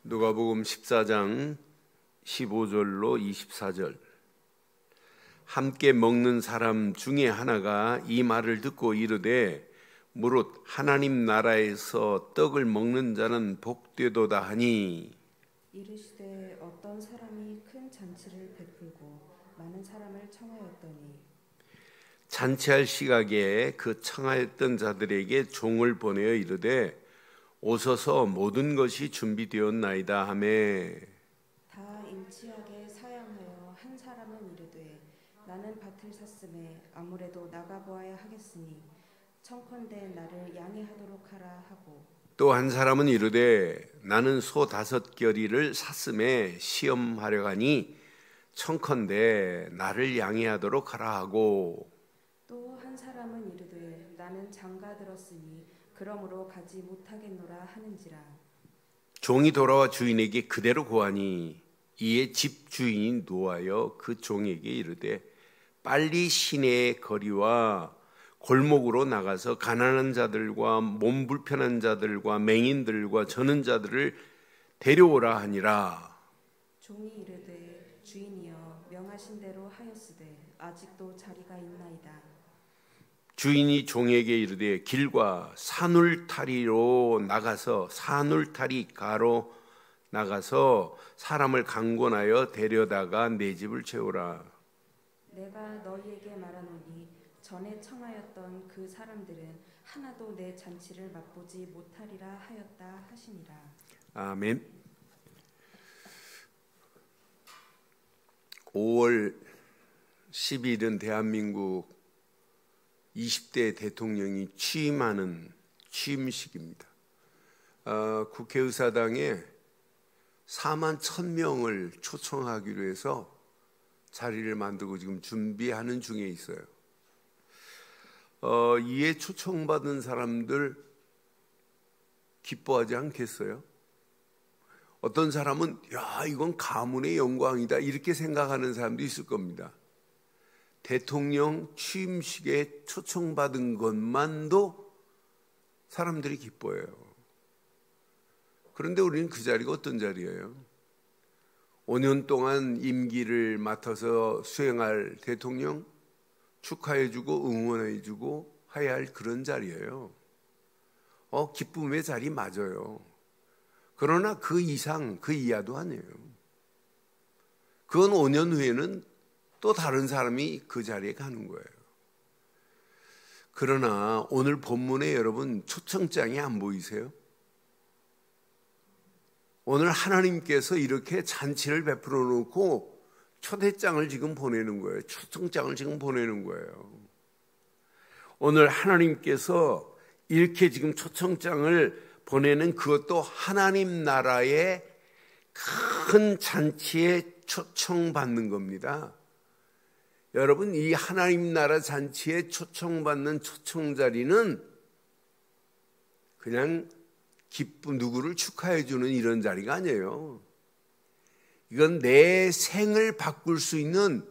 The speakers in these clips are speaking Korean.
누가복음 14장 15절로 24절. 함께 먹는 사람 중에 하나가 이 말을 듣고 이르되 무릇 하나님 나라에서 떡을 먹는 자는 복되도다 하니, 이르시되 어떤 사람이 큰 잔치를 베풀고 많은 사람을 청하였더니 잔치할 시각에 그 청하였던 자들에게 종을 보내어 이르되 오소서 모든 것이 준비되었나이다 하매, 다 일치하게 사양하여 한 사람은 이르되 나는 밭을 샀음에 아무래도 나가보아야 하겠으니 청컨대 나를 양해하도록 하라 하고, 또 한 사람은 이르되 나는 소 5겨리를 샀음에 시험하려 하니 청컨대 나를 양해하도록 하라 하고, 또 한 사람은 이르되 나는 장가 들었으니 그러므로 가지 못하겠노라 하는지라. 종이 돌아와 주인에게 그대로 고하니 이에 집 주인이 노하여 그 종에게 이르되 빨리 시내의 거리와 골목으로 나가서 가난한 자들과 몸 불편한 자들과 맹인들과 저는 자들을 데려오라 하니라. 종이 이르되 주인이여 명하신 대로 하였으되 아직도 자리가 있나이다. 주인이 종에게 이르되 길과 산울타리로 나가서 산울타리 가로 나가서 사람을 강권하여 데려다가 내 집을 채우라. 내가 너희에게 말하노니 전에 청하였던 그 사람들은 하나도 내 잔치를 맛보지 못하리라 하였다 하시니라. 아멘. 5월 10일은 대한민국 20대 대통령이 취임하는 취임식입니다. 국회의사당에 4만 1,000명을 초청하기로 해서 자리를 만들고 지금 준비하는 중에 있어요. 이에 초청받은 사람들 기뻐하지 않겠어요? 어떤 사람은 야, 이건 가문의 영광이다 이렇게 생각하는 사람도 있을 겁니다. 대통령 취임식에 초청받은 것만도 사람들이 기뻐해요. 그런데 우리는 그 자리가 어떤 자리예요? 5년 동안 임기를 맡아서 수행할 대통령 축하해주고 응원해주고 해야 할 그런 자리예요. 기쁨의 자리 맞아요. 그러나 그 이상 그 이하도 아니에요. 그건 5년 후에는 또 다른 사람이 그 자리에 가는 거예요. 그러나 오늘 본문에 여러분 초청장이 안 보이세요? 오늘 하나님께서 이렇게 잔치를 베풀어 놓고 초대장을 지금 보내는 거예요. 초청장을 지금 보내는 거예요. 오늘 하나님께서 이렇게 지금 초청장을 보내는 그것도 하나님 나라의 큰 잔치에 초청받는 겁니다. 여러분, 이 하나님 나라 잔치에 초청받는 초청자리는 그냥 누구를 축하해 주는 이런 자리가 아니에요. 이건 내 생을 바꿀 수 있는,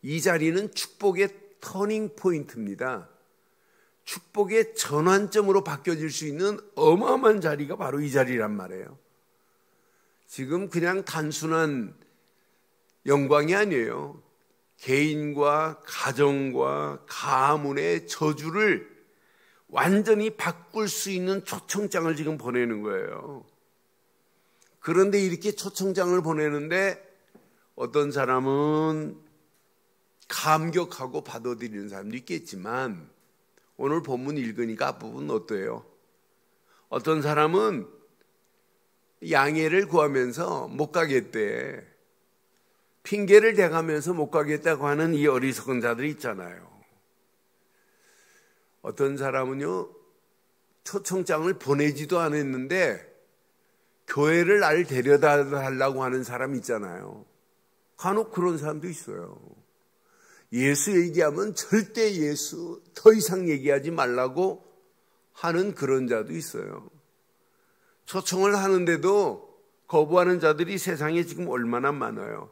이 자리는 축복의 터닝 포인트입니다. 축복의 전환점으로 바뀌어질 수 있는 어마어마한 자리가 바로 이 자리란 말이에요. 지금 그냥 단순한 영광이 아니에요. 개인과 가정과 가문의 저주를 완전히 바꿀 수 있는 초청장을 지금 보내는 거예요. 그런데 이렇게 초청장을 보내는데 어떤 사람은 감격하고 받아들이는 사람도 있겠지만 오늘 본문 읽으니까 앞부분 어때요? 어떤 사람은 양해를 구하면서 못 가겠대. 핑계를 대가면서 못 가겠다고 하는 이 어리석은 자들이 있잖아요. 어떤 사람은요, 초청장을 보내지도 않았는데 교회를 날 데려다 달라고 하는 사람 있잖아요. 간혹 그런 사람도 있어요. 예수 얘기하면 절대 예수 더 이상 얘기하지 말라고 하는 그런 자도 있어요. 초청을 하는데도 거부하는 자들이 세상에 지금 얼마나 많아요.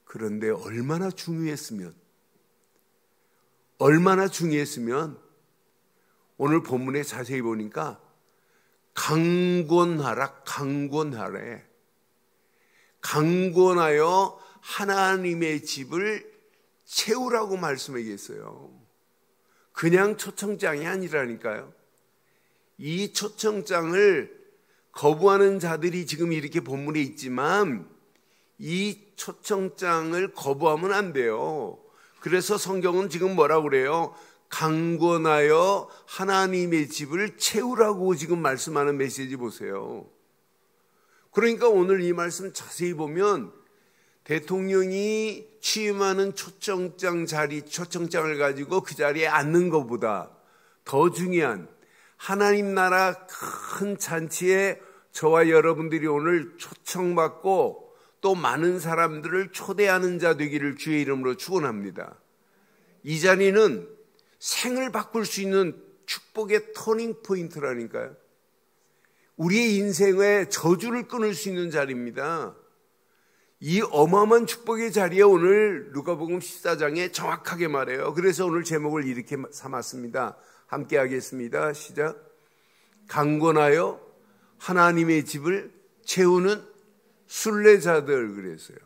그런데 얼마나 중요했으면 오늘 본문에 자세히 보니까 강권하라, 강권하래. 강권하여 하나님의 집을 채우라고 말씀하겠어요. 그냥 초청장이 아니라니까요. 이 초청장을 거부하는 자들이 지금 이렇게 본문에 있지만 이 초청장을 거부하면 안 돼요. 그래서 성경은 지금 뭐라고 그래요? 강권하여 하나님의 집을 채우라고 지금 말씀하는 메시지 보세요. 그러니까 오늘 이 말씀 자세히 보면 대통령이 취임하는 초청장을 가지고 그 자리에 앉는 것보다 더 중요한 하나님 나라 큰 잔치에 저와 여러분들이 오늘 초청받고 또 많은 사람들을 초대하는 자 되기를 주의 이름으로 축원합니다. 이 자리는 생을 바꿀 수 있는 축복의 터닝 포인트라니까요. 우리의 인생에 저주를 끊을 수 있는 자리입니다. 이 어마어마한 축복의 자리에 오늘 누가복음 14장에 정확하게 말해요. 그래서 오늘 제목을 이렇게 삼았습니다. 함께 하겠습니다. 시작. 강권하여 하나님의 집을 채우는 순례자들 그랬어요.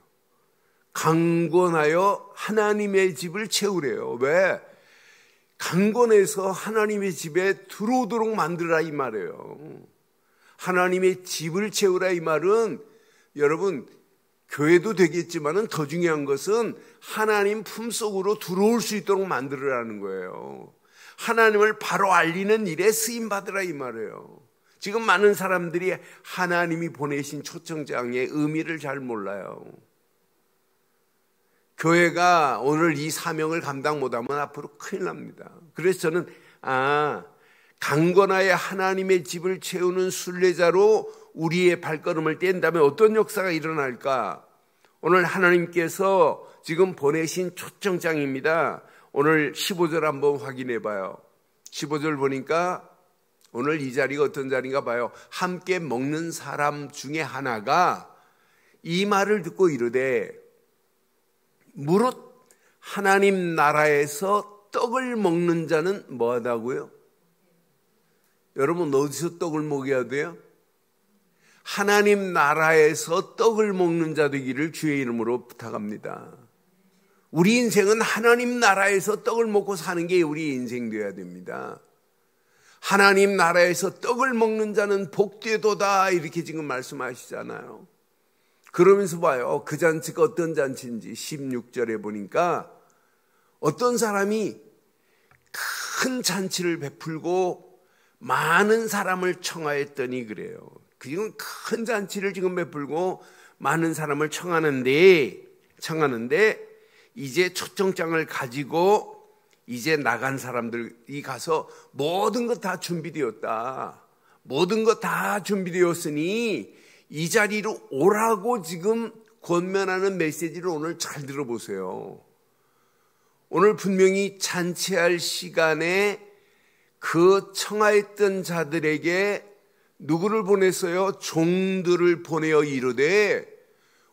강권하여 하나님의 집을 채우래요. 왜? 강권해서 하나님의 집에 들어오도록 만들라 이 말이에요. 하나님의 집을 채우라 이 말은 여러분 교회도 되겠지만은 더 중요한 것은 하나님 품속으로 들어올 수 있도록 만들으라는 거예요. 하나님을 바로 알리는 일에 쓰임 받으라 이 말이에요. 지금 많은 사람들이 하나님이 보내신 초청장의 의미를 잘 몰라요. 교회가 오늘 이 사명을 감당 못하면 앞으로 큰일 납니다. 그래서 저는 강건하여 하나님의 집을 채우는 순례자로 우리의 발걸음을 뗀다면 어떤 역사가 일어날까? 오늘 하나님께서 지금 보내신 초청장입니다. 오늘 15절 한번 확인해 봐요. 15절 보니까 오늘 이 자리가 어떤 자리인가 봐요. 함께 먹는 사람 중에 하나가 이 말을 듣고 이르되 무릇 하나님 나라에서 떡을 먹는 자는 뭐하다고요? 여러분 어디서 떡을 먹여야 돼요? 하나님 나라에서 떡을 먹는 자 되기를 주의 이름으로 부탁합니다. 우리 인생은 하나님 나라에서 떡을 먹고 사는 게 우리 인생 되어야 됩니다. 하나님 나라에서 떡을 먹는 자는 복되도다 이렇게 지금 말씀하시잖아요. 그러면서 봐요. 그 잔치가 어떤 잔치인지 16절에 보니까 어떤 사람이 큰 잔치를 베풀고 많은 사람을 청하였더니 그래요. 지금 큰 잔치를 지금 베풀고 많은 사람을 청하는데 이제 초청장을 가지고 이제 나간 사람들이 가서 모든 것 다 준비되었다. 모든 것 다 준비되었으니 이 자리로 오라고 지금 권면하는 메시지를 오늘 잘 들어보세요. 오늘 분명히 잔치할 시간에 그 청하였던 자들에게 누구를 보냈어요? 종들을 보내어 이르되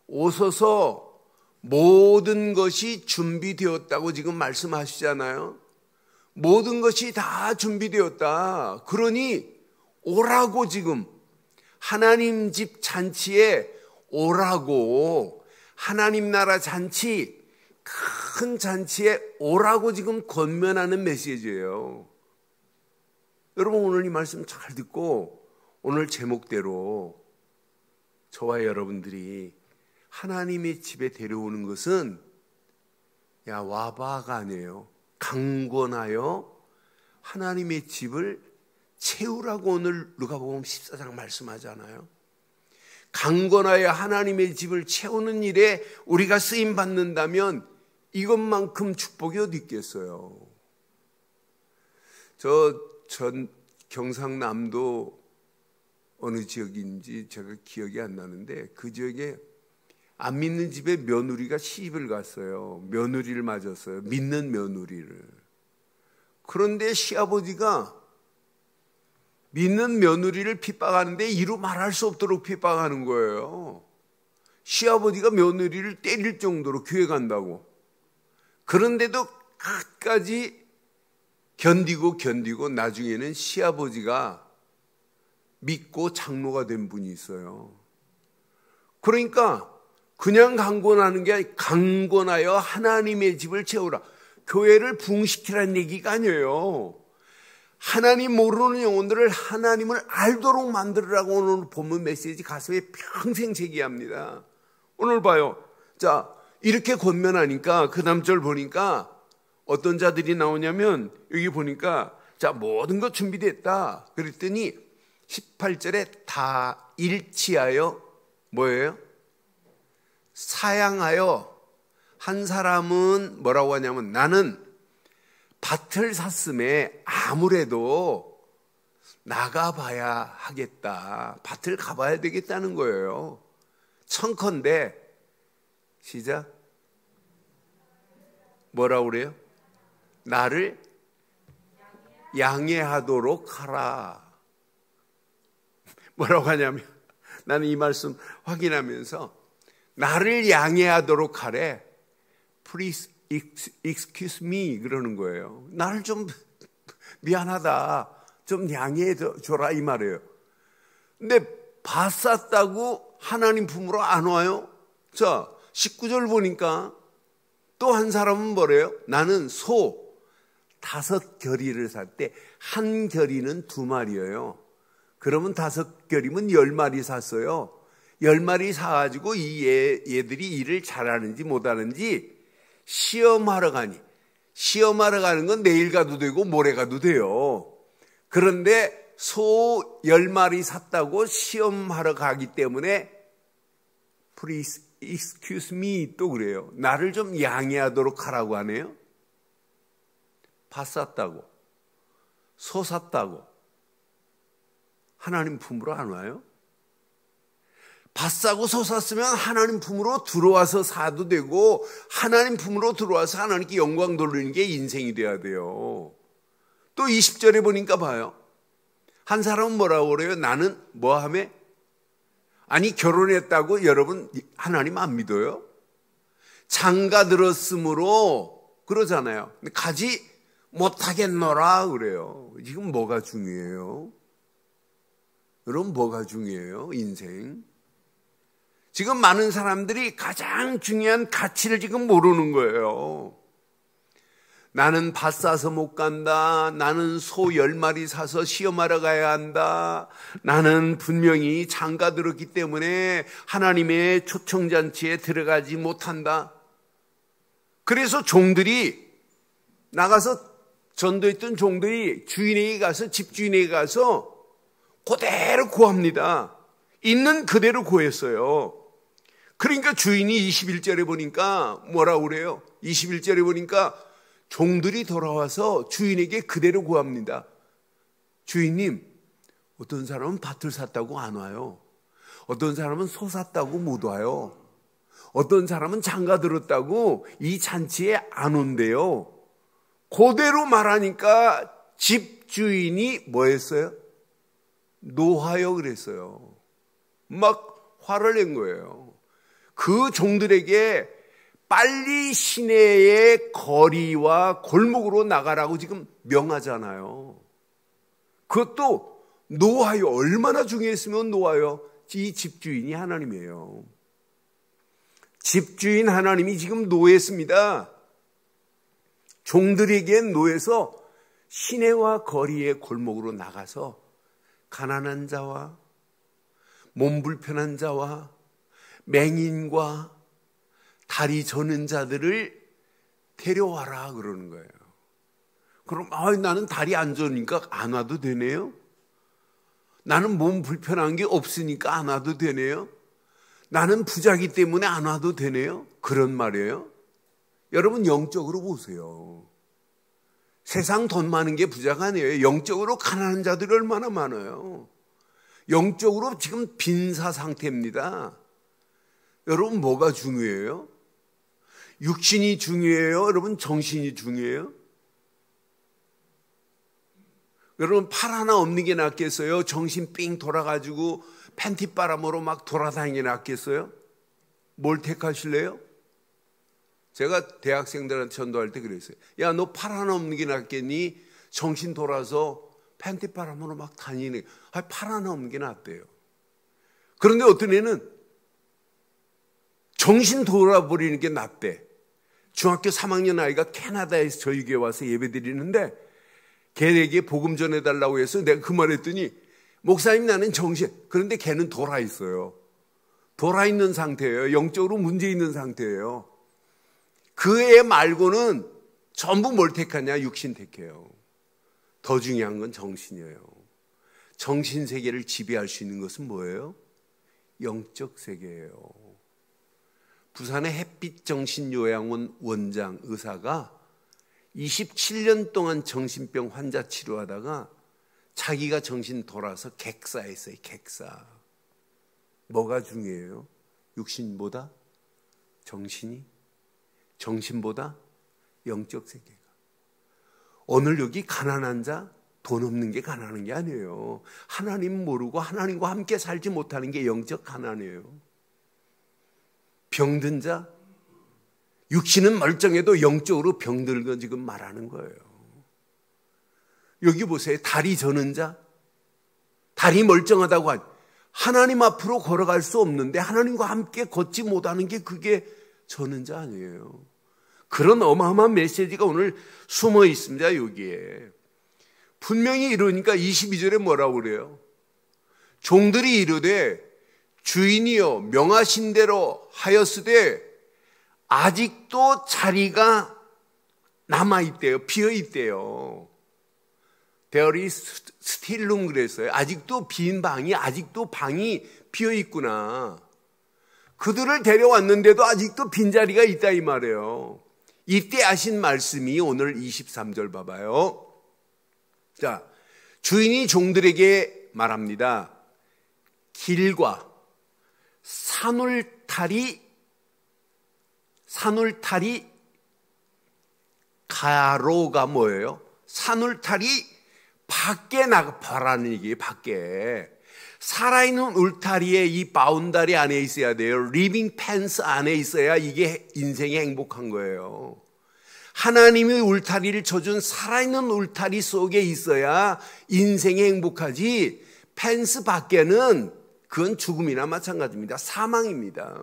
오소서 모든 것이 준비되었다고 지금 말씀하시잖아요. 모든 것이 다 준비되었다. 그러니 오라고 지금 하나님 집 잔치에 오라고 하나님 나라 잔치 큰 잔치에 오라고 지금 권면하는 메시지예요. 여러분 오늘 이 말씀 잘 듣고 오늘 제목대로 저와 여러분들이 하나님의 집에 데려오는 것은 야 와봐가 아니에요. 강권하여 하나님의 집을 채우라고 오늘 누가복음 14장 말씀하잖아요. 강권하여 하나님의 집을 채우는 일에 우리가 쓰임 받는다면 이것만큼 축복이 어디 있겠어요. 전 경상남도 어느 지역인지 제가 기억이 안 나는데 그 지역에 안 믿는 집에 며느리가 시집을 갔어요. 며느리를 맞았어요. 믿는 며느리를. 그런데 시아버지가 믿는 며느리를 핍박하는데 이루 말할 수 없도록 핍박하는 거예요. 시아버지가 며느리를 때릴 정도로 교회 간다고. 그런데도 끝까지 견디고 나중에는 시아버지가 믿고 장로가 된 분이 있어요. 그러니까 그냥 강권하는 게 아니라 강권하여 하나님의 집을 채우라. 교회를 부흥시키라는 얘기가 아니에요. 하나님 모르는 영혼들을 하나님을 알도록 만들으라고 오늘 본문 메시지 가슴에 평생 제기합니다. 오늘 봐요. 자, 이렇게 권면하니까 그 다음 절 보니까 어떤 자들이 나오냐면 여기 보니까 자, 모든 것 준비됐다. 그랬더니 18절에 다 일치하여 뭐예요? 사양하여. 한 사람은 뭐라고 하냐면 나는 밭을 샀음에 아무래도 나가봐야 하겠다. 밭을 가봐야 되겠다는 거예요. 청컨대 시작. 뭐라고 그래요? 나를 양해하도록 하라. 뭐라고 하냐면 나는 이 말씀 확인하면서 나를 양해하도록 하래. Please excuse me 그러는 거예요. 나를 좀 미안하다. 좀 양해해 줘라 이 말이에요. 근데 밭 샀다고 하나님 품으로 안 와요? 자, 19절 보니까 또 한 사람은 뭐래요? 나는 소 5겨리를 살 때 한 겨리는 2마리예요. 그러면 5겨리면 10마리 샀어요. 10마리 사가지고 얘들이 일을 잘하는지 못하는지 시험하러 가니. 시험하러 가는 건 내일 가도 되고 모레 가도 돼요. 그런데 소 10마리 샀다고 시험하러 가기 때문에 Please excuse me 또 그래요. 나를 좀 양해하도록 하라고 하네요. 밭 샀다고 소 샀다고 하나님 품으로 안 와요? 밭 사고 소 샀으면 하나님 품으로 들어와서 사도 되고 하나님 품으로 들어와서 하나님께 영광 돌리는 게 인생이 돼야 돼요. 또 20절에 보니까 봐요. 한 사람은 뭐라고 그래요? 나는 뭐하며? 아니 결혼했다고 여러분 하나님 안 믿어요? 장가 들었으므로 그러잖아요. 근데 가지 못하겠노라 그래요. 지금 뭐가 중요해요? 여러분 뭐가 중요해요? 인생. 지금 많은 사람들이 가장 중요한 가치를 지금 모르는 거예요. 나는 밭 사서 못 간다. 나는 소 10마리 사서 시험하러 가야 한다. 나는 분명히 장가 들었기 때문에 하나님의 초청잔치에 들어가지 못한다. 그래서 종들이 나가서 전도했던 종들이 주인에게 가서 집주인에게 가서 그대로 구합니다. 있는 그대로 구했어요. 그러니까 주인이 21절에 보니까 뭐라고 그래요? 21절에 보니까 종들이 돌아와서 주인에게 그대로 구합니다. 주인님, 어떤 사람은 밭을 샀다고 안 와요. 어떤 사람은 소 샀다고 못 와요. 어떤 사람은 장가 들었다고 이 잔치에 안 온대요. 그대로 말하니까 집주인이 뭐 했어요? 노하여 그랬어요. 막 화를 낸 거예요. 그 종들에게 빨리 시내의 거리와 골목으로 나가라고 지금 명하잖아요. 그것도 노하여. 얼마나 중요했으면 노하여. 이 집주인이 하나님이에요. 집주인 하나님이 지금 노했습니다. 종들에겐 노해서 시내와 거리의 골목으로 나가서 가난한 자와 몸 불편한 자와 맹인과 다리 저는 자들을 데려와라 그러는 거예요. 그럼 나는 다리 안 저니까 안 와도 되네요? 나는 몸 불편한 게 없으니까 안 와도 되네요? 나는 부자기 때문에 안 와도 되네요? 그런 말이에요. 여러분 영적으로 보세요. 세상 돈 많은 게 부자가 아니에요. 영적으로 가난한 자들이 얼마나 많아요. 영적으로 지금 빈사 상태입니다. 여러분 뭐가 중요해요? 육신이 중요해요? 여러분 정신이 중요해요? 여러분 팔 하나 없는 게 낫겠어요? 정신 삥 돌아가지고 팬티 바람으로 막 돌아다니는 게 낫겠어요? 뭘 택하실래요? 제가 대학생들한테 전도할 때 그랬어요. 야, 너 팔 하나 없는 게 낫겠니? 정신 돌아서 팬티 바람으로 막 다니는, 팔아넘는 게 낫대요. 그런데 어떤 애는 정신 돌아버리는 게 낫대. 중학교 3학년 아이가 캐나다에서 저희 교회 와서 예배 드리는데 걔에게 복음 전해달라고 해서 내가 그 말 했더니 목사님 나는 정신, 그런데 걔는 돌아 있어요. 돌아 있는 상태예요. 영적으로 문제 있는 상태예요. 그 애 말고는 전부 뭘 택하냐? 육신 택해요. 더 중요한 건 정신이에요. 정신 세계를 지배할 수 있는 것은 뭐예요? 영적 세계예요. 부산의 햇빛정신요양원 원장 의사가 27년 동안 정신병 환자 치료하다가 자기가 정신 돌아서 객사했어요. 객사. 뭐가 중요해요? 육신보다 정신이, 정신보다 영적 세계가. 오늘 여기 가난한 자, 돈 없는 게 가난한 게 아니에요. 하나님 모르고 하나님과 함께 살지 못하는 게 영적 가난이에요. 병든 자, 육신은 멀쩡해도 영적으로 병든 거 지금 말하는 거예요. 여기 보세요. 다리 저는 자, 다리 멀쩡하다고 하나님 앞으로 걸어갈 수 없는데 하나님과 함께 걷지 못하는 게 그게 저는 자 아니에요. 그런 어마어마한 메시지가 오늘 숨어 있습니다. 여기에 분명히 이러니까 22절에 뭐라고 그래요? 종들이 이르되 주인이여 명하신 대로 하였으되 아직도 자리가 남아있대요. 비어있대요. There is still room 그랬어요. 아직도 빈 방이, 아직도 방이 비어있구나. 그들을 데려왔는데도 아직도 빈자리가 있다 이 말이에요. 이때 하신 말씀이 오늘 23절 봐봐요. 자, 주인이 종들에게 말합니다. 길과 산울타리 가로가 뭐예요? 산울타리 밖에 나가라는 얘기예요. 밖에. 살아있는 울타리에 이 바운다리 안에 있어야 돼요. 리빙 펜스 안에 있어야 이게 인생이 행복한 거예요. 하나님이 울타리를 쳐준 살아있는 울타리 속에 있어야 인생이 행복하지, 펜스 밖에는 그건 죽음이나 마찬가지입니다. 사망입니다.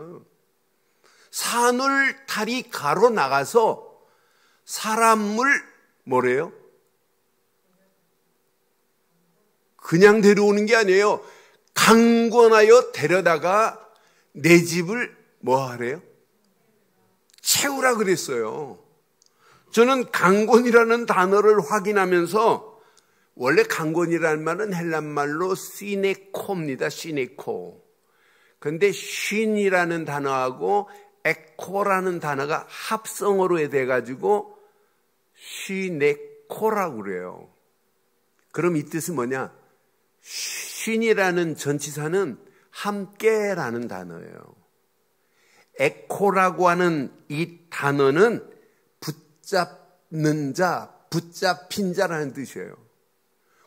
산울타리 가로 나가서 사람을 뭐래요? 그냥 데려오는 게 아니에요. 강권하여 데려다가 내 집을 뭐 하래요? 채우라 그랬어요. 저는 강권이라는 단어를 확인하면서 원래 강권이라는 말은 헬란말로 시네코입니다. 시네코. 그런데 쉰이라는 단어하고 에코라는 단어가 합성어로 돼가지고 시네코라고 그래요. 그럼 이 뜻은 뭐냐? 쉰이라는 전치사는 함께라는 단어예요. 에코라고 하는 이 단어는 붙잡는 자, 붙잡힌 자라는 뜻이에요.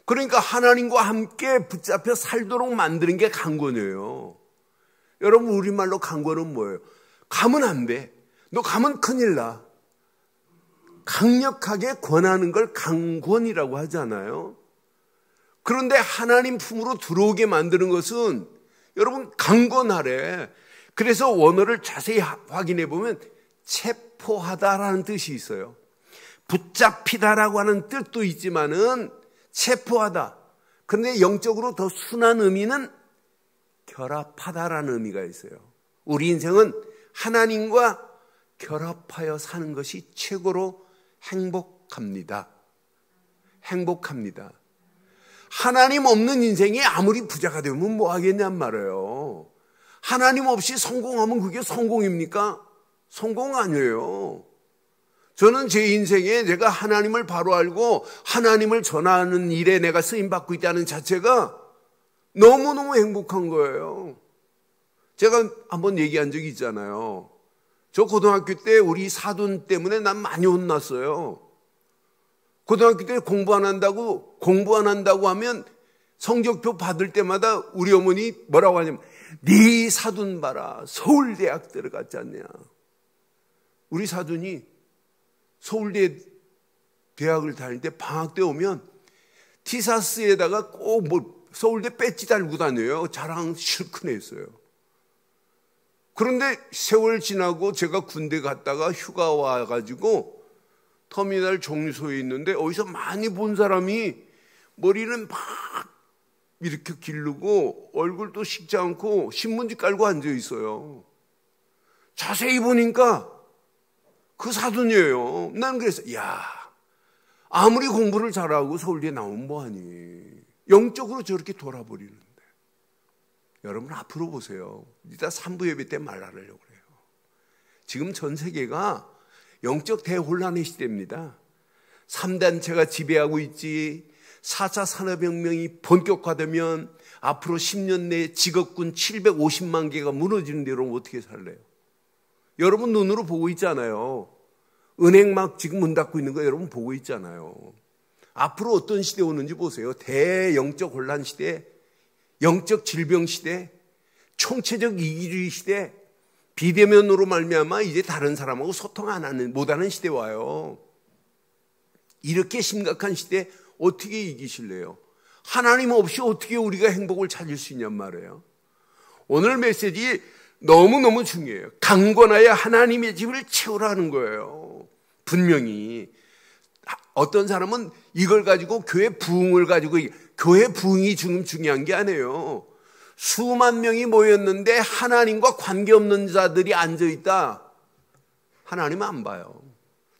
그러니까 하나님과 함께 붙잡혀 살도록 만드는 게 강권이에요. 여러분, 우리말로 강권은 뭐예요? 가면 안 돼. 너 가면 큰일 나. 강력하게 권하는 걸 강권이라고 하잖아요. 그런데 하나님 품으로 들어오게 만드는 것은 여러분 강권하래. 그래서 원어를 자세히 확인해 보면 체포하다라는 뜻이 있어요. 붙잡히다라고 하는 뜻도 있지만은 체포하다. 그런데 영적으로 더 순한 의미는 결합하다라는 의미가 있어요. 우리 인생은 하나님과 결합하여 사는 것이 최고로 행복합니다. 행복합니다. 하나님 없는 인생이 아무리 부자가 되면 뭐 하겠냔 말이에요. 하나님 없이 성공하면 그게 성공입니까? 성공 아니에요. 저는 제 인생에 제가 하나님을 바로 알고 하나님을 전하는 일에 내가 쓰임받고 있다는 자체가 너무너무 행복한 거예요. 제가 한번 얘기한 적이 있잖아요. 저 고등학교 때 우리 사돈 때문에 난 많이 혼났어요. 고등학교 때 공부 안 한다고 하면 성적표 받을 때마다 우리 어머니 뭐라고 하냐면 네 사돈 봐라. 서울대학 들어갔지 않냐. 우리 사돈이 서울대 대학을 다닐 때 방학 때 오면 티사스에다가 꼭 뭐 서울대 배지 달고 다녀요. 자랑 실컷 했어요. 그런데 세월 지나고 제가 군대 갔다가 휴가 와가지고 터미널 정류소에 있는데 어디서 많이 본 사람이 머리는 막 이렇게 기르고 얼굴도 식지 않고 신문지 깔고 앉아 있어요. 자세히 보니까 그 사돈이에요. 난 그래서 야, 아무리 공부를 잘하고 서울대에 나오면 뭐하니. 영적으로 저렇게 돌아버리는데. 여러분 앞으로 보세요. 이따 3부 예배 때 말하려고 그래요. 지금 전 세계가 영적 대혼란의 시대입니다. 3단체가 지배하고 있지. 4차 산업혁명이 본격화되면 앞으로 10년 내에 직업군 750만 개가 무너지는데 여러분 어떻게 살래요? 여러분 눈으로 보고 있잖아요. 은행 막 지금 문 닫고 있는 거 여러분 보고 있잖아요. 앞으로 어떤 시대 오는지 보세요. 대영적 혼란 시대, 영적 질병 시대, 총체적 이기주의 시대, 비대면으로 말미암아 이제 다른 사람하고 소통 못하는 시대 와요. 이렇게 심각한 시대 어떻게 이기실래요? 하나님 없이 어떻게 우리가 행복을 찾을 수 있냔 말이에요. 오늘 메시지 너무너무 중요해요. 강권하여 하나님의 집을 채우라는 거예요. 분명히 어떤 사람은 이걸 가지고 교회 부흥을 가지고, 교회 부흥이 지금 중요한 게 아니에요. 수만 명이 모였는데 하나님과 관계없는 자들이 앉아있다. 하나님 안 봐요.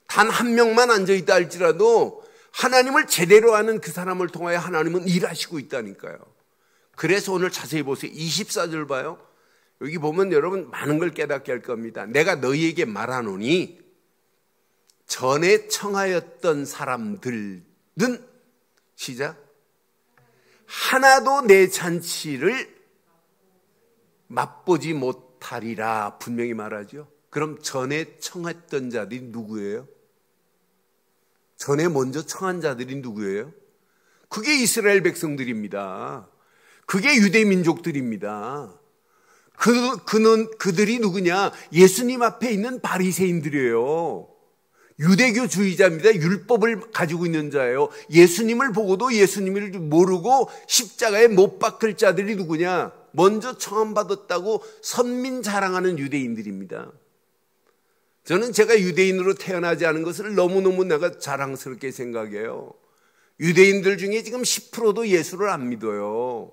단 한 명만 앉아있다 할지라도 하나님을 제대로 아는 그 사람을 통하여 하나님은 일하시고 있다니까요. 그래서 오늘 자세히 보세요. 24절 봐요. 여기 보면 여러분 많은 걸 깨닫게 할 겁니다. 내가 너희에게 말하노니 전에 청하였던 사람들은 시작. 하나도 내 잔치를 맛보지 못하리라 분명히 말하죠. 그럼 전에 청했던 자들이 누구예요? 전에 먼저 청한 자들이 누구예요? 그게 이스라엘 백성들입니다. 그게 유대 민족들입니다. 그들이 누구냐? 예수님 앞에 있는 바리새인들이에요. 유대교주의자입니다. 율법을 가지고 있는 자예요. 예수님을 보고도 예수님을 모르고 십자가에 못 박힐 자들이 누구냐? 먼저 청함받았다고 선민 자랑하는 유대인들입니다. 저는 제가 유대인으로 태어나지 않은 것을 너무너무 내가 자랑스럽게 생각해요. 유대인들 중에 지금 10%도 예수를 안 믿어요.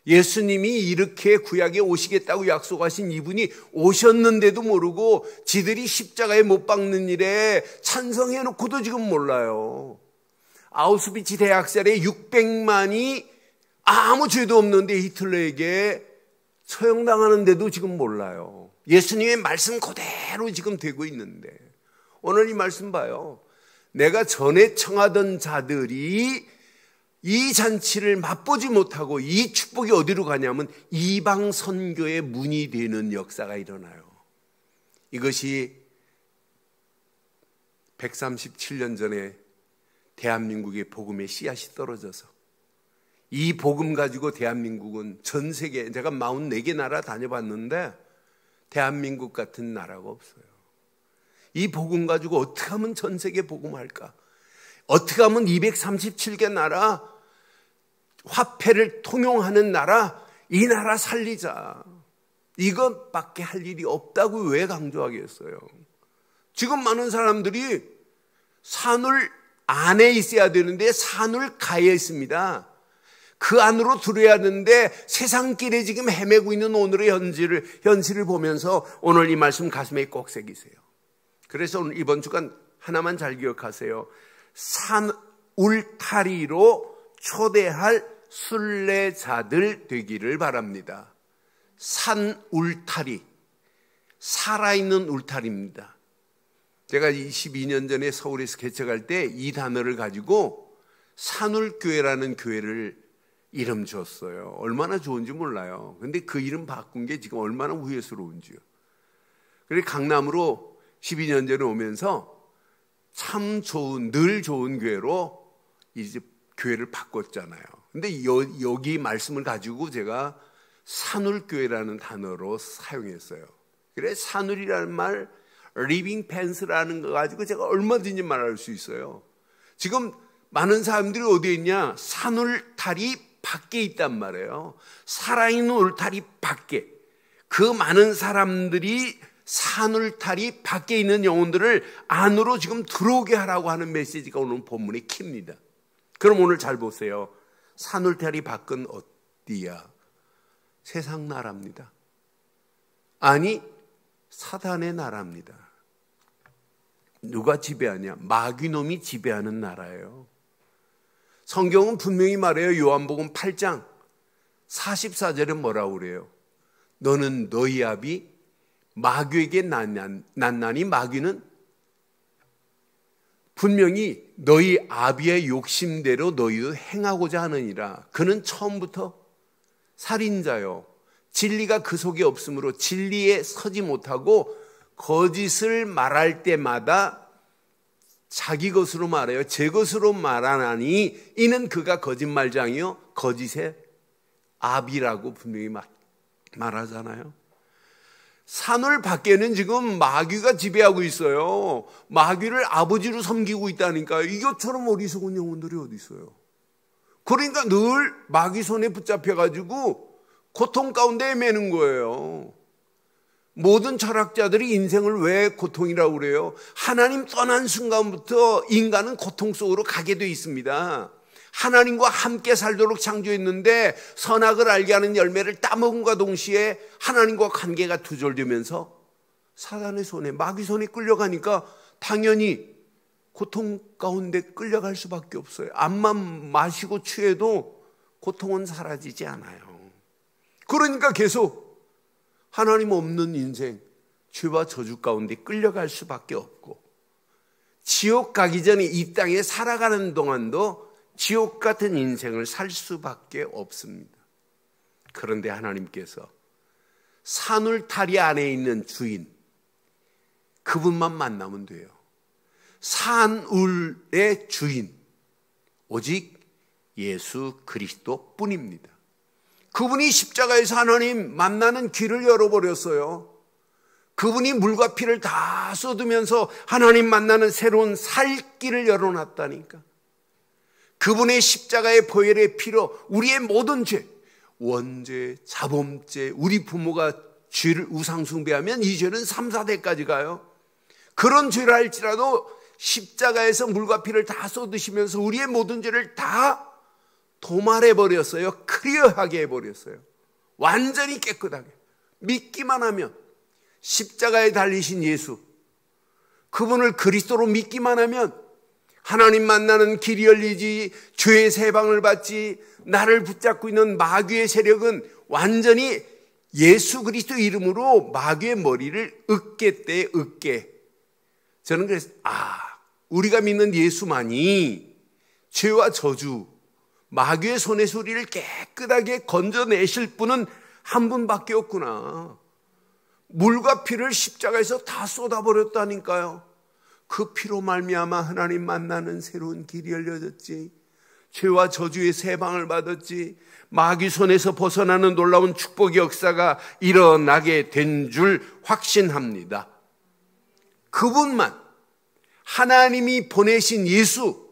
예수님이 이렇게 구약에 오시겠다고 약속하신 이분이 오셨는데도 모르고 지들이 십자가에 못 박는 일에 찬성해놓고도 지금 몰라요. 아우슈비츠 대학살에 600만이 아무 죄도 없는데 히틀러에게 처형당하는데도 지금 몰라요. 예수님의 말씀 그대로 지금 되고 있는데 오늘 이 말씀 봐요. 내가 전에 청하던 자들이 이 잔치를 맛보지 못하고 이 축복이 어디로 가냐면 이방 선교의 문이 되는 역사가 일어나요. 이것이 137년 전에 대한민국의 복음의 씨앗이 떨어져서 이 복음 가지고 대한민국은 전 세계, 제가 44개 나라 다녀봤는데 대한민국 같은 나라가 없어요. 이 복음 가지고 어떻게 하면 전 세계 복음할까? 어떻게 하면 237개 나라 화폐를 통용하는 나라, 이 나라 살리자. 이것밖에 할 일이 없다고 왜 강조하겠어요? 지금 많은 사람들이 산울 안에 있어야 되는데 산울 가에 있습니다. 그 안으로 들어야 하는데 세상길에 지금 헤매고 있는 오늘의 현실을 보면서 오늘 이 말씀 가슴에 꼭 새기세요. 그래서 오늘 이번 주간 하나만 잘 기억하세요. 산 울타리로 초대할 순례자들 되기를 바랍니다. 산 울타리, 살아있는 울타리입니다. 제가 22년 전에 서울에서 개척할 때 이 단어를 가지고 산울교회라는 교회를 이름 줬어요. 얼마나 좋은지 몰라요. 근데 그 이름 바꾼 게 지금 얼마나 후회스러운지요. 그래서 강남으로 12년 전에 오면서 참 좋은, 늘 좋은 교회로 이제 교회를 바꿨잖아요. 근데 여기 말씀을 가지고 제가 산울교회라는 단어로 사용했어요. 그래 산울이라는 말, 리빙 펜스라는 거 가지고 제가 얼마든지 말할 수 있어요. 지금 많은 사람들이 어디에 있냐? 산울타리 밖에 있단 말이에요. 살아있는 울타리 밖에. 그 많은 사람들이 산울타리 밖에 있는 영혼들을 안으로 지금 들어오게 하라고 하는 메시지가 오늘 본문의 키입니다. 그럼 오늘 잘 보세요. 산울타리 밖은 어디야? 세상 나라입니다. 아니, 사단의 나라입니다. 누가 지배하냐? 마귀놈이 지배하는 나라예요. 성경은 분명히 말해요. 요한복음 8장 44절에 뭐라고 그래요? 너는 너희 아비 마귀에게 난나니 마귀는 분명히 너희 아비의 욕심대로 너희도 행하고자 하느니라. 그는 처음부터 살인자요, 진리가 그 속에 없으므로 진리에 서지 못하고 거짓을 말할 때마다 자기 것으로 말해요. 제 것으로 말하나니 이는 그가 거짓말장이요 거짓의 아비라고 분명히 말하잖아요. 산울 밖에는 지금 마귀가 지배하고 있어요. 마귀를 아버지로 섬기고 있다니까요. 이것처럼 어리석은 영혼들이 어디 있어요. 그러니까 늘 마귀 손에 붙잡혀가지고 고통 가운데 헤매는 거예요. 모든 철학자들이 인생을 왜 고통이라고 그래요? 하나님 떠난 순간부터 인간은 고통 속으로 가게 돼 있습니다. 하나님과 함께 살도록 창조했는데 선악을 알게 하는 열매를 따먹음과 동시에 하나님과 관계가 두절되면서 사단의 손에, 마귀 손에 끌려가니까 당연히 고통 가운데 끌려갈 수밖에 없어요. 암만 마시고 취해도 고통은 사라지지 않아요. 그러니까 계속 하나님 없는 인생, 죄와 저주 가운데 끌려갈 수밖에 없고, 지옥 가기 전에 이 땅에 살아가는 동안도 지옥 같은 인생을 살 수밖에 없습니다. 그런데 하나님께서 산울타리 안에 있는 주인, 그분만 만나면 돼요. 산울의 주인, 오직 예수 그리스도 뿐입니다. 그분이 십자가에서 하나님 만나는 길을 열어버렸어요. 그분이 물과 피를 다 쏟으면서 하나님 만나는 새로운 살 길을 열어놨다니까. 그분의 십자가의 보혈의 피로 우리의 모든 죄, 원죄, 자범죄, 우리 부모가 죄를 우상숭배하면 이 죄는 3, 4대까지 가요. 그런 죄를 할지라도 십자가에서 물과 피를 다 쏟으시면서 우리의 모든 죄를 다 도말해버렸어요. 클리어하게 해버렸어요. 완전히 깨끗하게. 믿기만 하면, 십자가에 달리신 예수, 그분을 그리스도로 믿기만 하면 하나님 만나는 길이 열리지, 죄의 세방을 받지, 나를 붙잡고 있는 마귀의 세력은 완전히 예수 그리스도 이름으로 마귀의 머리를 으깨. 저는 그래서 우리가 믿는 예수만이 죄와 저주, 마귀의 손의 소리를 깨끗하게 건져내실 분은 한 분밖에 없구나. 물과 피를 십자가에서 다 쏟아버렸다니까요. 그 피로 말미암아 하나님 만나는 새로운 길이 열려졌지. 죄와 저주의 세방을 받았지. 마귀 손에서 벗어나는 놀라운 축복의 역사가 일어나게 된 줄 확신합니다. 그분만, 하나님이 보내신 예수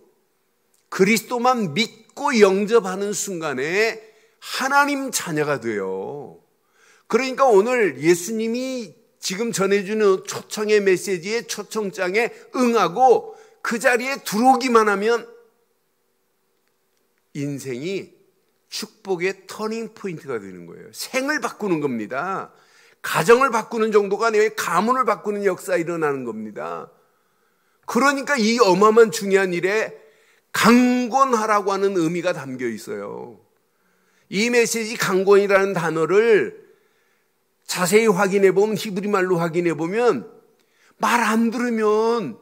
그리스도만 믿고 영접하는 순간에 하나님 자녀가 돼요. 그러니까 오늘 예수님이 지금 전해주는 초청의 메시지의 초청장에 응하고 그 자리에 들어오기만 하면 인생이 축복의 터닝 포인트가 되는 거예요. 생을 바꾸는 겁니다. 가정을 바꾸는 정도가 아니라 가문을 바꾸는 역사가 일어나는 겁니다. 그러니까 이 어마어마한 중요한 일에 강권하라고 하는 의미가 담겨 있어요. 이 메시지 강권이라는 단어를 자세히 확인해 보면, 히브리 말로 확인해 보면 말 안 들으면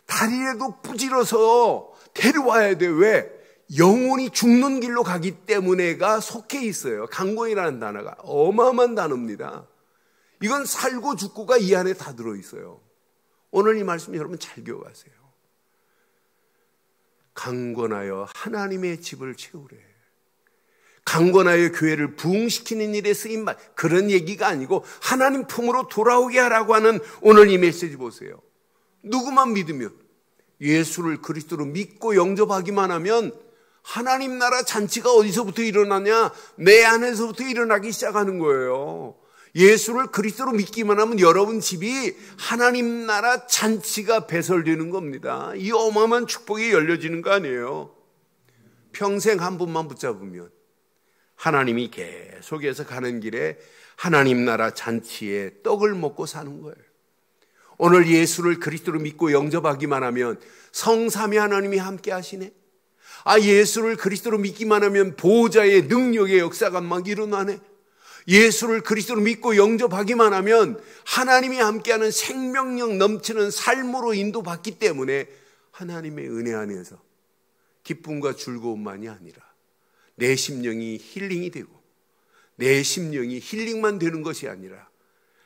다리라도 부질러서 데려와야 돼. 왜? 영혼이 죽는 길로 가기 때문에가 속해 있어요. 강권이라는 단어가 어마어마한 단어입니다. 이건 살고 죽고가 이 안에 다 들어있어요. 오늘 이 말씀 여러분 잘 기억하세요. 강권하여 하나님의 집을 채우래. 강권하여 교회를 부흥시키는 일에 쓰임받, 그런 얘기가 아니고 하나님 품으로 돌아오게 하라고 하는 오늘 이 메시지 보세요. 누구만 믿으면, 예수를 그리스도로 믿고 영접하기만 하면 하나님 나라 잔치가 어디서부터 일어나냐? 내 안에서부터 일어나기 시작하는 거예요. 예수를 그리스도로 믿기만 하면 여러분 집이 하나님 나라 잔치가 배설되는 겁니다. 이 어마어마한 축복이 열려지는 거 아니에요. 평생 한 분만 붙잡으면 하나님이 계속해서 가는 길에 하나님 나라 잔치에 떡을 먹고 사는 거예요. 오늘 예수를 그리스도로 믿고 영접하기만 하면 성삼위 하나님이 함께 하시네. 예수를 그리스도로 믿기만 하면 보호자의 능력의 역사가 막 일어나네. 예수를 그리스도로 믿고 영접하기만 하면 하나님이 함께하는 생명력 넘치는 삶으로 인도받기 때문에 하나님의 은혜 안에서 기쁨과 즐거움만이 아니라 내 심령이 힐링이 되고 내 심령이 힐링만 되는 것이 아니라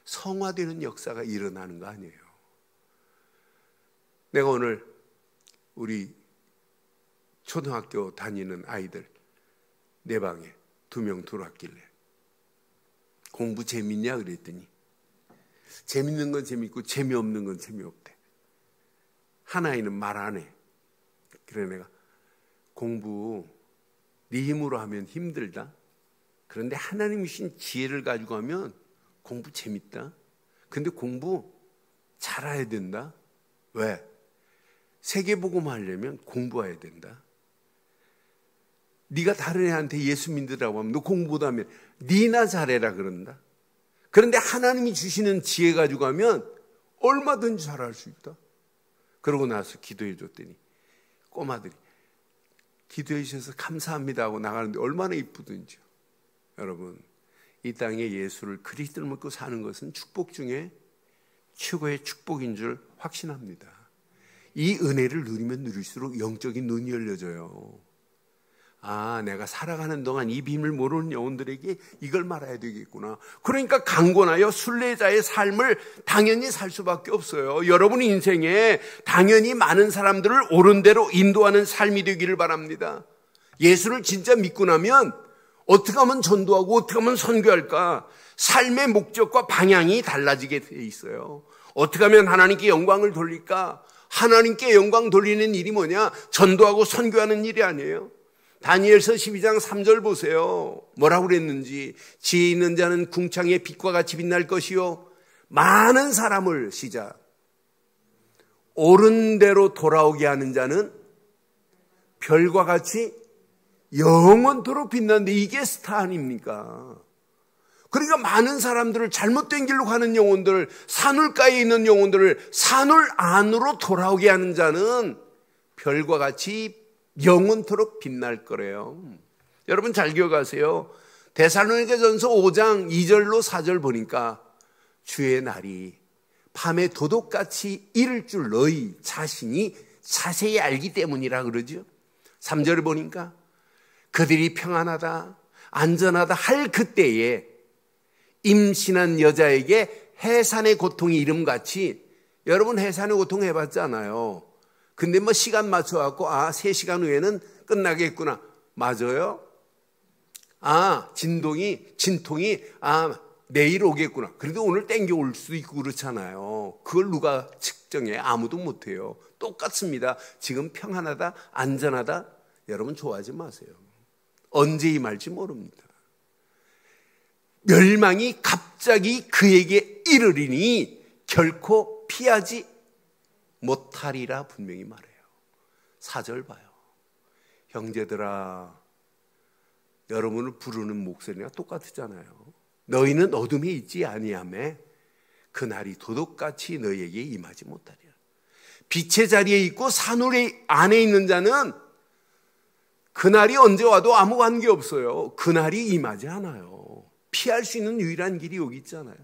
성화되는 역사가 일어나는 거 아니에요. 내가 오늘 우리 초등학교 다니는 아이들 내 방에 2명 들어왔길래 공부 재밌냐 그랬더니 재밌는 건 재밌고 재미없는 건 재미없대. 한 아이는 말 안 해. 그래 내가 공부 네 힘으로 하면 힘들다. 그런데 하나님이 주신 지혜를 가지고 하면 공부 재밌다. 근데 공부 잘해야 된다. 왜? 세계복음 하려면 공부해야 된다. 네가 다른 애한테 예수 믿으라고 하면 너 공부 못하면 네나 잘해라 그런다. 그런데 하나님이 주시는 지혜 가지고 하면 얼마든지 잘할 수 있다. 그러고 나서 기도해 줬더니 꼬마들이 기도해 주셔서 감사합니다 하고 나가는데 얼마나 이쁘든지요. 여러분, 이 땅에 예수를 그리스도를 믿고 사는 것은 축복 중에 최고의 축복인 줄 확신합니다. 이 은혜를 누리면 누릴수록 영적인 눈이 열려져요. 내가 살아가는 동안 이 비밀을 모르는 영혼들에게 이걸 말해야 되겠구나. 그러니까 강권하여 순례자의 삶을 당연히 살 수밖에 없어요. 여러분 인생에 당연히 많은 사람들을 옳은 대로 인도하는 삶이 되기를 바랍니다. 예수를 진짜 믿고 나면 어떻게 하면 전도하고 어떻게 하면 선교할까? 삶의 목적과 방향이 달라지게 돼 있어요. 어떻게 하면 하나님께 영광을 돌릴까? 하나님께 영광 돌리는 일이 뭐냐? 전도하고 선교하는 일이 아니에요. 다니엘서 12장 3절 보세요. 뭐라고 그랬는지. 지혜 있는 자는 궁창의 빛과 같이 빛날 것이요 많은 사람을 시작 옳은 대로 돌아오게 하는 자는 별과 같이 영원토록 빛나는데 이게 스타 아닙니까? 그러니까 많은 사람들을 잘못된 길로 가는 영혼들, 산울가에 있는 영혼들을 산울 안으로 돌아오게 하는 자는 별과 같이 영원토록 빛날 거래요. 여러분 잘 기억하세요. 데살로니가전서 5장 2절로 4절 보니까 주의 날이 밤에 도둑같이 이를 줄 너희 자신이 자세히 알기 때문이라 그러죠. 3절을 보니까 그들이 평안하다 안전하다 할 그때에 임신한 여자에게 해산의 고통이 이름같이, 여러분 해산의 고통 해봤잖아요. 근데 시간 맞춰갖고 3시간 후에는 끝나겠구나. 맞아요? 진통이 내일 오겠구나. 그래도 오늘 땡겨올 수도 있고 그렇잖아요. 그걸 누가 측정해? 아무도 못해요. 똑같습니다. 지금 평안하다 안전하다 여러분 좋아하지 마세요. 언제 임할지 모릅니다. 멸망이 갑자기 그에게 이르리니 결코 피하지 못하리라 분명히 말해요. 4절 봐요. 형제들아, 여러분을 부르는 목소리가 똑같잖아요. 너희는 어둠에 있지 아니하매 그 날이 도둑같이 너희에게 임하지 못하리라. 빛의 자리에 있고 산울 안에 있는 자는 그 날이 언제 와도 아무 관계없어요. 그 날이 임하지 않아요. 피할 수 있는 유일한 길이 여기 있잖아요.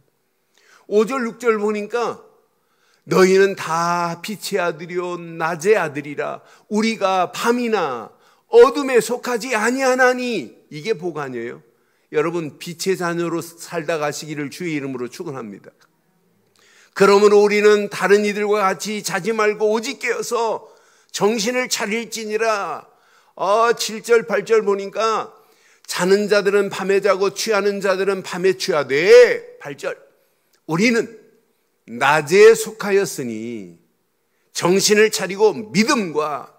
5절 6절 보니까 너희는 다 빛의 아들이요 낮의 아들이라 우리가 밤이나 어둠에 속하지 아니하나니. 이게 복 아니에요? 여러분 빛의 자녀로 살다 가시기를 주의 이름으로 축원합니다. 그러므로 우리는 다른 이들과 같이 자지 말고 오직 깨어서 정신을 차릴지니라. 7절 8절 보니까 자는 자들은 밤에 자고 취하는 자들은 밤에 취하되 8절 우리는 낮에 속하였으니 정신을 차리고 믿음과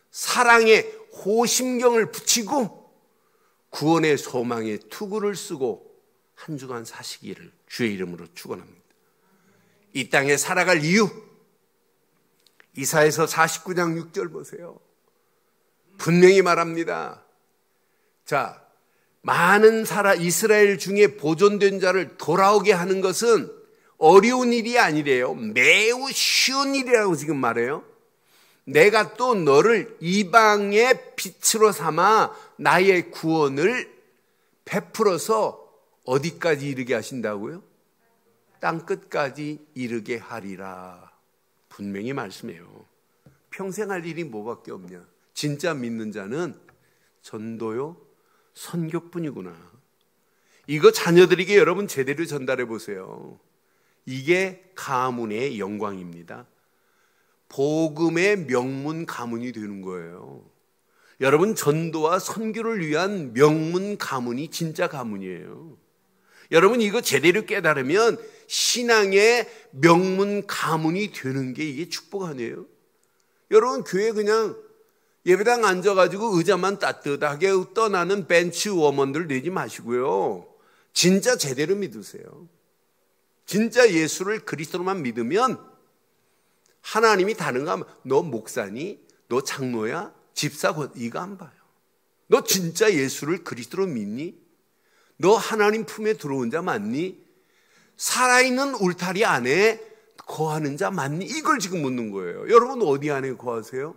사랑의 호심경을 붙이고 구원의 소망의 투구를 쓰고 한 주간 사시기를 주의 이름으로 축원합니다. 이 땅에 살아갈 이유, 이사야서 49장 6절 보세요. 분명히 말합니다. 자, 많은 이스라엘 중에 보존된 자를 돌아오게 하는 것은 어려운 일이 아니래요. 매우 쉬운 일이라고 지금 말해요. 내가 또 너를 이방의 빛으로 삼아 나의 구원을 베풀어서 어디까지 이르게 하신다고요? 땅끝까지 이르게 하리라. 분명히 말씀해요. 평생 할 일이 뭐밖에 없냐? 진짜 믿는 자는 전도요, 선교뿐이구나. 이거 자녀들에게 여러분 제대로 전달해 보세요. 이게 가문의 영광입니다. 복음의 명문 가문이 되는 거예요. 여러분, 전도와 선교를 위한 명문 가문이 진짜 가문이에요. 여러분, 이거 제대로 깨달으면 신앙의 명문 가문이 되는 게 이게 축복 아니에요? 여러분, 교회 그냥 예배당 앉아가지고 의자만 따뜻하게 떠나는 벤치 워먼들 되지 마시고요. 진짜 제대로 믿으세요. 진짜 예수를 그리스도로만 믿으면 하나님이 다른 거 하면 너 목사니? 너 장로야? 집사? 이거 안 봐요. 너 진짜 예수를 그리스도로 믿니? 너 하나님 품에 들어온 자 맞니? 살아있는 울타리 안에 거하는 자 맞니? 이걸 지금 묻는 거예요. 여러분 어디 안에 거하세요?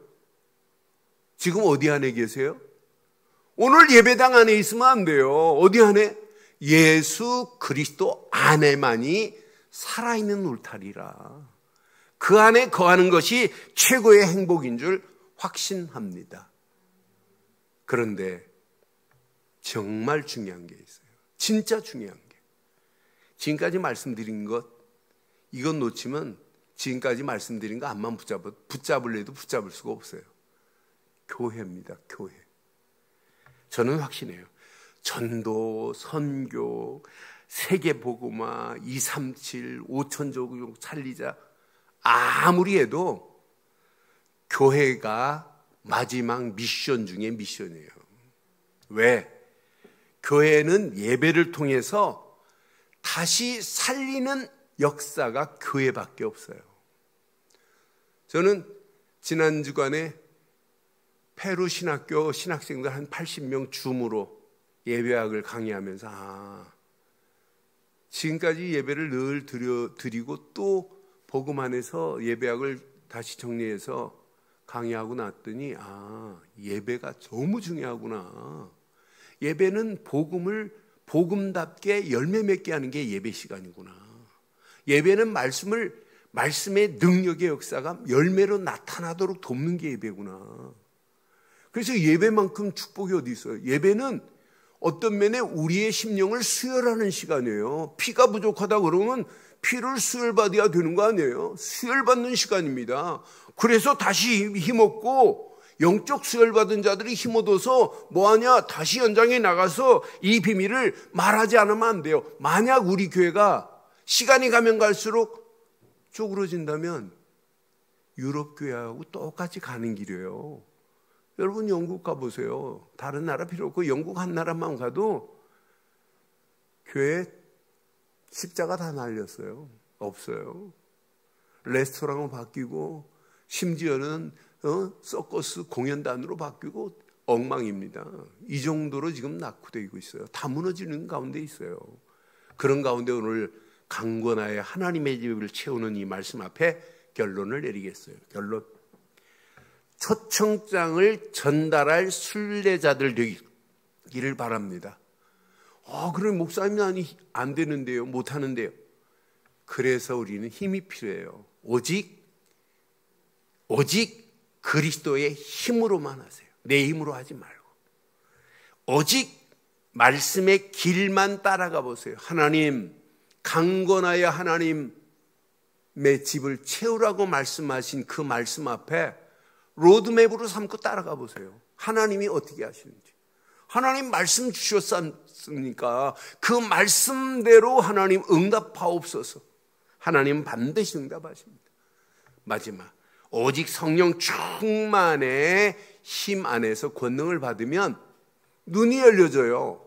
지금 어디 안에 계세요? 오늘 예배당 안에 있으면 안 돼요. 어디 안에? 예수 그리스도 안에만이 살아있는 울타리라. 그 안에 거하는 것이 최고의 행복인 줄 확신합니다. 그런데 정말 중요한 게 있어요. 진짜 중요한 게. 지금까지 말씀드린 것, 이건 놓치면 지금까지 말씀드린 거 안만 붙잡을래도 붙잡을 수가 없어요. 교회입니다. 교회. 저는 확신해요. 전도, 선교, 세계복음화, 237, 5천족 살리자 아무리 해도 교회가 마지막 미션 중에 미션이에요. 왜? 교회는 예배를 통해서 다시 살리는 역사가 교회밖에 없어요. 저는 지난 주간에 페루 신학교 신학생들 한 80명 줌으로 예배학을 강의하면서 지금까지 예배를 늘 드리고 또 복음 안에서 예배학을 다시 정리해서 강의하고 났더니 예배가 너무 중요하구나. 예배는 복음을 복음답게 열매 맺게 하는 게 예배 시간이구나. 예배는 말씀의 능력의 역사가 열매로 나타나도록 돕는 게 예배구나. 그래서 예배만큼 축복이 어디 있어요? 예배는 어떤 면에 우리의 심령을 수혈하는 시간이에요. 피가 부족하다 그러면 피를 수혈받아야 되는 거 아니에요? 수혈받는 시간입니다. 그래서 다시 힘없고 영적 수혈받은 자들이 힘 얻어서 뭐하냐? 다시 현장에 나가서 이 비밀을 말하지 않으면 안 돼요. 만약 우리 교회가 시간이 가면 갈수록 쪼그러진다면 유럽 교회하고 똑같이 가는 길이에요. 여러분 영국 가보세요. 다른 나라 필요 없고 영국 한 나라만 가도 교회 십자가 다 날렸어요. 없어요. 레스토랑은 바뀌고 심지어는 서커스 공연단으로 바뀌고 엉망입니다. 이 정도로 지금 낙후되고 있어요. 다 무너지는 가운데 있어요. 그런 가운데 오늘 강권하여 하나님의 집을 채우는 이 말씀 앞에 결론을 내리겠어요. 결론. 초청장을 전달할 순례자들 되기를 바랍니다. 그럼 목사님 아니 안 되는데요, 못 하는데요. 그래서 우리는 힘이 필요해요. 오직 그리스도의 힘으로만 하세요. 내 힘으로 하지 말고 오직 말씀의 길만 따라가 보세요. 하나님 강건하여 하나님의 집을 채우라고 말씀하신 그 말씀 앞에 로드맵으로 삼고 따라가 보세요. 하나님이 어떻게 하시는지. 하나님 말씀 주셨습니까? 그 말씀대로 하나님 응답하옵소서. 하나님 반드시 응답하십니다. 마지막, 오직 성령 충만의 힘 안에서 권능을 받으면 눈이 열려져요.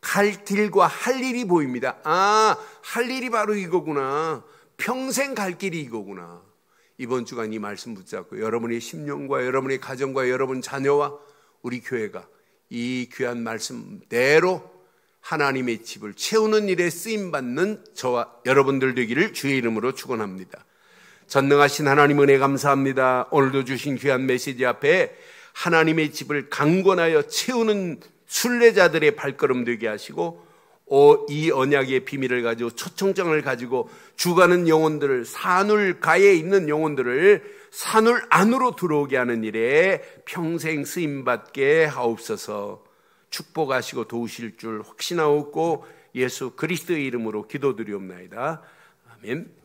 갈 길과 할 일이 보입니다. 아, 할 일이 바로 이거구나. 평생 갈 길이 이거구나. 이번 주간 이 말씀 붙잡고 여러분의 심령과 여러분의 가정과 여러분 자녀와 우리 교회가 이 귀한 말씀대로 하나님의 집을 채우는 일에 쓰임받는 저와 여러분들 되기를 주의 이름으로 축원합니다. 전능하신 하나님 은혜 감사합니다. 오늘도 주신 귀한 메시지 앞에 하나님의 집을 강권하여 채우는 순례자들의 발걸음 되게 하시고 이 언약의 비밀을 가지고 초청장을 가지고 주가는 영혼들을 산울가에 있는 영혼들을 산울 안으로 들어오게 하는 일에 평생 쓰임받게 하옵소서. 축복하시고 도우실 줄 확신하옵고 예수 그리스도의 이름으로 기도드리옵나이다. 아멘.